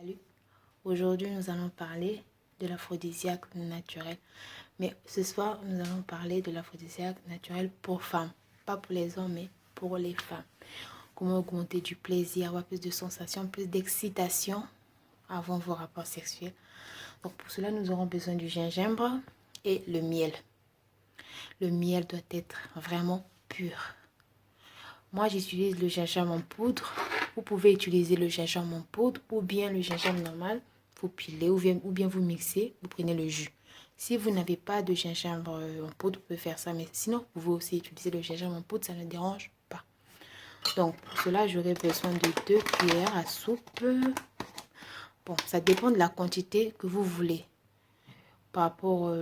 Salut. Aujourd'hui, nous allons parler de l'aphrodisiaque naturel. Mais ce soir, nous allons parler de l'aphrodisiaque naturel pour femmes. Pas pour les hommes, mais pour les femmes. Comment augmenter du plaisir, avoir plus de sensations, plus d'excitation avant vos rapports sexuels. Donc pour cela, nous aurons besoin du gingembre et le miel. Le miel doit être vraiment pur. Moi, j'utilise le gingembre en poudre. Vous pouvez utiliser le gingembre en poudre ou bien le gingembre normal. Vous pilez ou bien vous mixez, vous prenez le jus. Si vous n'avez pas de gingembre en poudre, vous pouvez faire ça. Mais sinon, vous pouvez aussi utiliser le gingembre en poudre, ça ne dérange pas. Donc, pour cela, j'aurai besoin de 2 cuillères à soupe. Bon, ça dépend de la quantité que vous voulez. Par rapport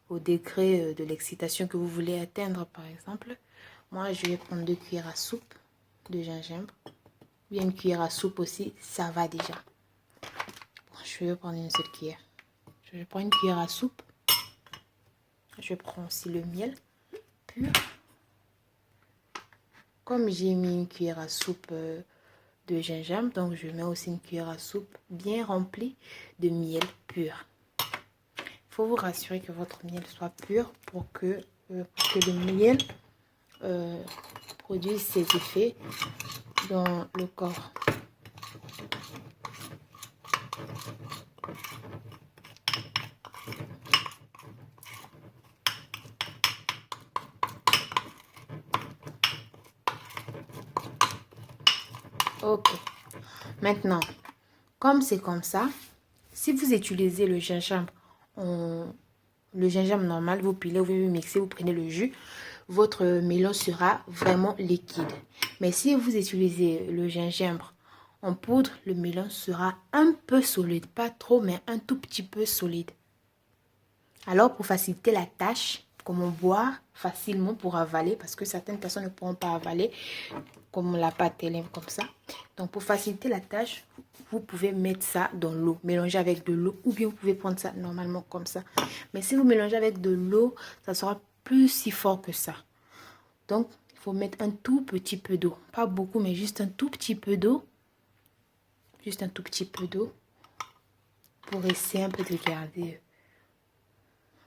au degré de l'excitation que vous voulez atteindre, par exemple. Moi, je vais prendre 2 cuillères à soupe de gingembre. Bien une cuillère à soupe aussi, ça va déjà. Bon, je vais prendre une seule cuillère. Je prends une cuillère à soupe. Je prends aussi le miel pur. Comme j'ai mis une cuillère à soupe de gingembre, donc je mets aussi une cuillère à soupe bien remplie de miel pur. Il faut vous rassurer que votre miel soit pur pour que le miel produise ses effets dans le corps. Ok. Maintenant, comme c'est comme ça, si vous utilisez le gingembre normal, vous pilez, vous mixez, vous prenez le jus, votre mélange sera vraiment liquide. Mais si vous utilisez le gingembre en poudre, le mélange sera un peu solide. Pas trop, mais un tout petit peu solide. Alors, pour faciliter la tâche, comment boire facilement pour avaler, parce que certaines personnes ne pourront pas avaler, comme la pâte et lèvres comme ça. Donc, pour faciliter la tâche, vous pouvez mettre ça dans l'eau, mélanger avec de l'eau, ou bien vous pouvez prendre ça normalement comme ça. Mais si vous mélangez avec de l'eau, ça sera plus si fort que ça. Donc, il faut mettre un tout petit peu d'eau. Pas beaucoup, mais juste un tout petit peu d'eau. Juste un tout petit peu d'eau pour essayer un peu de garder.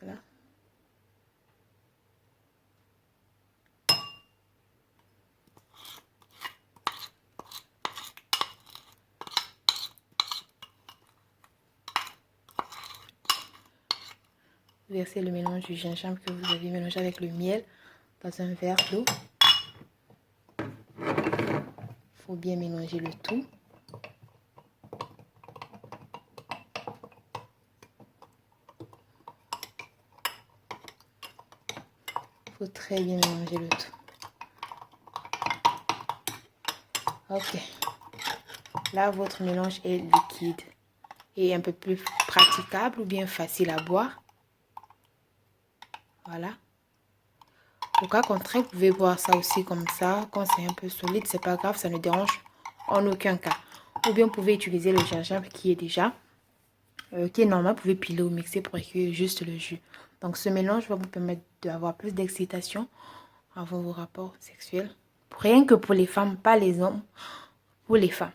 Voilà. Versez le mélange du gingembre que vous avez mélangé avec le miel dans un verre d'eau. Il faut bien mélanger le tout. Il faut très bien mélanger le tout. Ok. Là, votre mélange est liquide et un peu plus praticable ou bien facile à boire. Voilà. Au cas contraire, vous pouvez boire ça aussi comme ça. Quand c'est un peu solide, c'est pas grave, ça ne dérange en aucun cas. Ou bien vous pouvez utiliser le gingembre qui est déjà qui est normal. Vous pouvez piler ou mixer pour accueillir juste le jus. Donc ce mélange va vous permettre d'avoir plus d'excitation avant vos rapports sexuels. Rien que pour les femmes, pas les hommes. Pour les femmes.